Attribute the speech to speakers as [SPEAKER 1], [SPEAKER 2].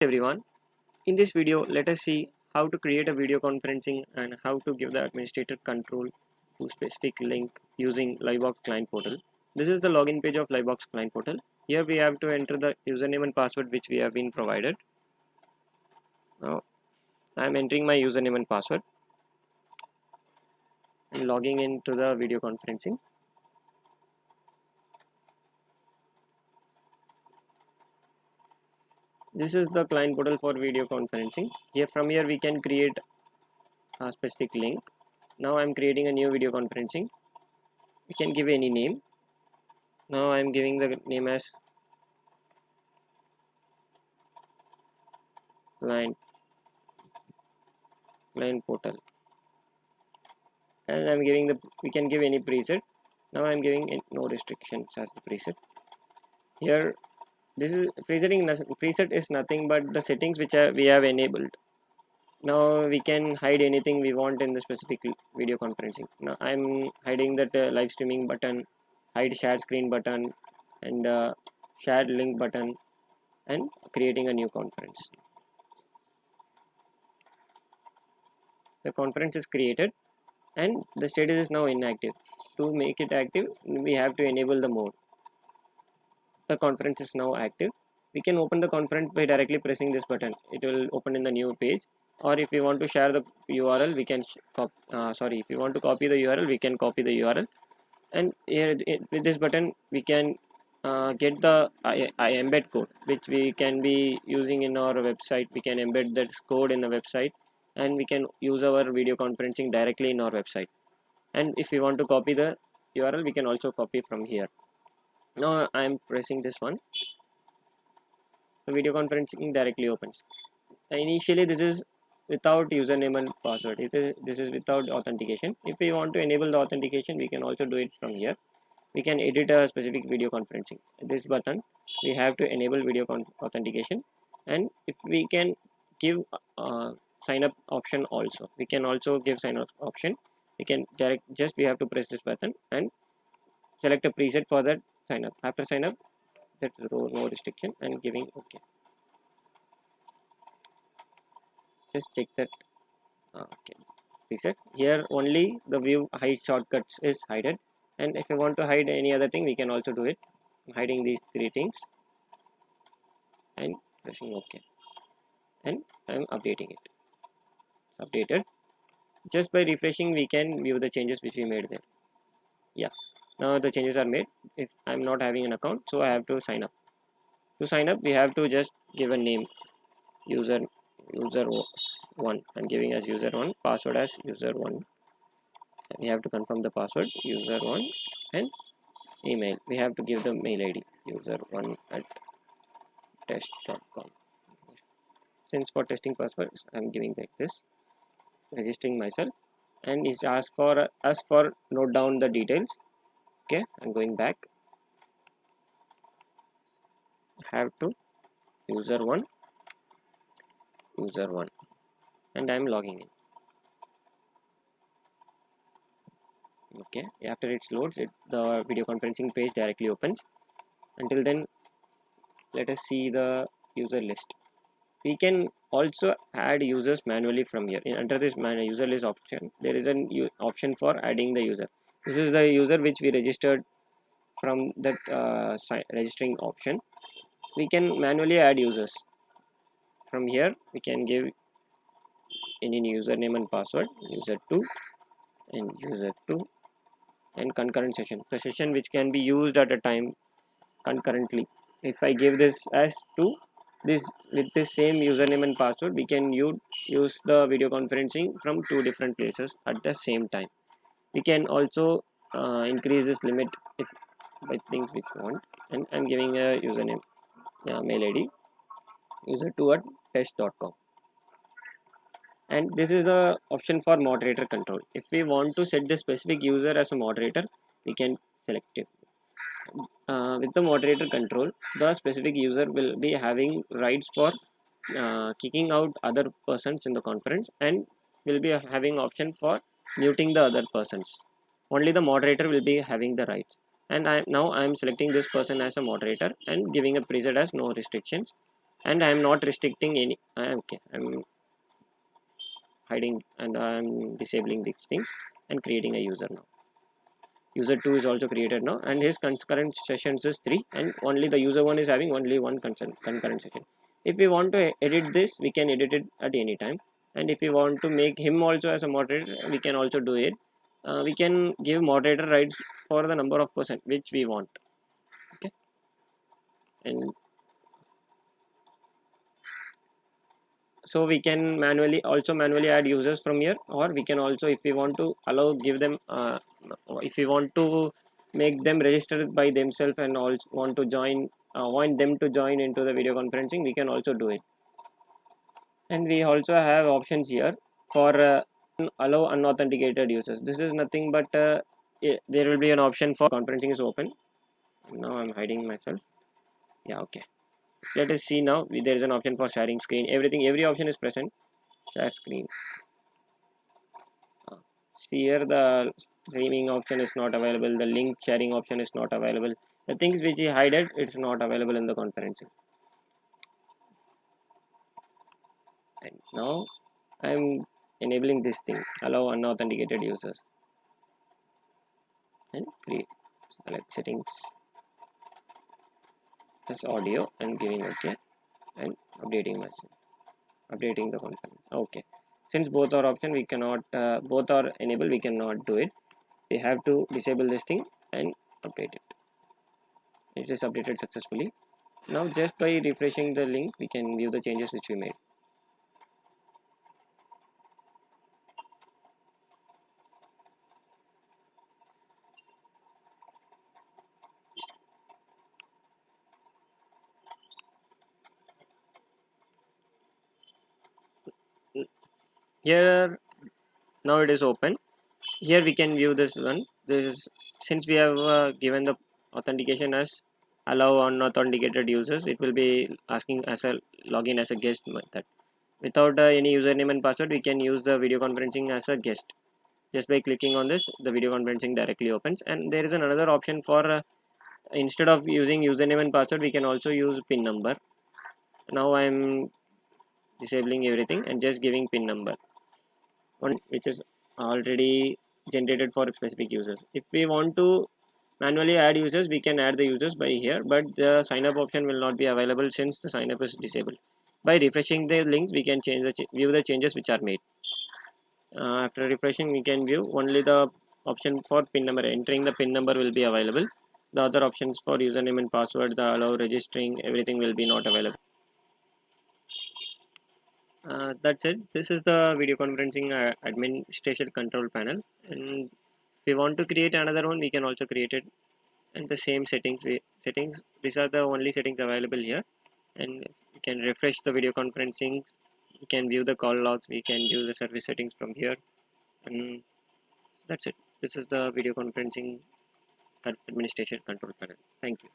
[SPEAKER 1] Everyone, in this video let us see how to create a video conferencing and how to give the administrator control to specific link using Livebox client portal. This is the login page of Livebox client portal. Here we have to enter the username and password which we have been provided. Now I am entering my username and password and logging into the video conferencing. This is the client portal for video conferencing. From here we can create a specific link. Now I am creating a new video conferencing. We can give any name. Now I am giving the name as client portal, and I'm giving we can give any preset. Now I'm giving no restrictions as the preset. Here this is preset is nothing but the settings which we have enabled. Now we can hide anything we want in the specific video conferencing. Now I'm hiding that live streaming button, hide share screen button, and share link button, and creating a new conference. The conference is created and the status is now inactive. To make it active, we have to enable the mode. The conference is now active. We can open the conference by directly pressing this button. It will open in the new page. Or if we want to share the URL, we can if we want to copy the URL, we can copy the URL. And here with this button, we can get the embed code, which we can be using in our website. We can embed that code in the website, and we can use our video conferencing directly in our website. And if we want to copy the URL, we can also copy from here. Now I am pressing this one. The video conferencing directly opens. Initially this is without username and password. This is without authentication. If we want to enable the authentication, we can also do it from here. We can edit a specific video conferencing. This button, we have to enable video authentication, and if we can give sign up option also, we can also give sign up option. We can we have to press this button and select a preset for that sign up. After sign up, that's no restriction, and giving OK. Just check that. Okay, preset. Here only the view hide shortcuts is hidden, and if you want to hide any other thing, we can also do it. I'm hiding these three things and pressing OK, and I'm updating it. It's updated. Just by refreshing, we can view the changes which we made there. Yeah, now the changes are made. If I'm not having an account, so I have to sign up. To sign up, we have to just give a name, user one. I'm giving as user one, password as user one. We have to confirm the password user one, and email. We have to give the mail ID user1@test.com. Since for testing passwords, I'm giving like this, registering myself, and it's asked for us for note down the details. Okay, I'm going back. Have to user one, and I'm logging in. Okay, after it loads, the video conferencing page directly opens. Until then, let us see the user list. We can also add users manually from here. Under this user list option, there is an option for adding the user. This is the user which we registered from that registering option. We can manually add users. From here, we can give any username and password, user2 and user2, and concurrent session, the session which can be used at a time concurrently. If I give this as 2, this with this same username and password, we can use the video conferencing from 2 different places at the same time. We can also increase this limit if by things which we want, and I'm giving a username, mail ID, user2@test.com. And this is the option for moderator control. If we want to set the specific user as a moderator, we can select it. With the moderator control, the specific user will be having rights for kicking out other persons in the conference, and will be having option for muting the other persons. Only the moderator will be having the rights. And now I am selecting this person as a moderator and giving a preset as no restrictions, and I am not restricting any. Okay, I'm hiding and I'm disabling these things and creating a user now. User 2 is also created now, and his concurrent sessions is 3, and only the user 1 is having only one concurrent session. If we want to edit this, we can edit it at any time, and if we want to make him also as a moderator, we can also do it. We can give moderator rights for the number of person which we want. Okay, and so we can manually add users from here, or we can also, if we want to allow, give them if we want to make them register by themselves and also want to join, want them to join into the video conferencing, we can also do it. And we also have options here for allow unauthenticated users. This is nothing but there will be an option for conferencing is open. Now I'm hiding myself. Yeah, okay, let us see now. There is an option for sharing screen. Every option is present. Share screen. Here the streaming option is not available, the link sharing option is not available, the things which he hid it's not available in the conferencing. And now I'm enabling this thing, allow unauthenticated users, and create, select settings, this audio and giving okay, and updating myself, updating the conference. Okay, since both are option, we cannot both are enabled, we cannot do it. We have to disable this thing and update it. It is updated successfully. Now just by refreshing the link, we can view the changes which we made. Here now it is open. Here we can view this one. This is, since we have given the authentication as allow unauthenticated users, it will be asking as a login as a guest method. Without any username and password, we can use the video conferencing as a guest. Just by clicking on this, the video conferencing directly opens. And there is another option for instead of using username and password, we can also use PIN number. Now I'm disabling everything and just giving PIN number, one which is already generated for specific users. If we want to manually add users, we can add the users by here, but the sign up option will not be available since the sign up is disabled. By refreshing the links, we can change the view the changes which are made. After refreshing, we can view only the option for PIN number. Entering the PIN number will be available. The other options for username and password, the allow registering, everything will be not available. That's it. This is the video conferencing administration control panel, and if we want to create another one, we can also create it. And the same settings, these are the only settings available here. And we can refresh the video conferencing, we can view the call logs, we can view the service settings from here, and that's it. This is the video conferencing administration control panel. Thank you.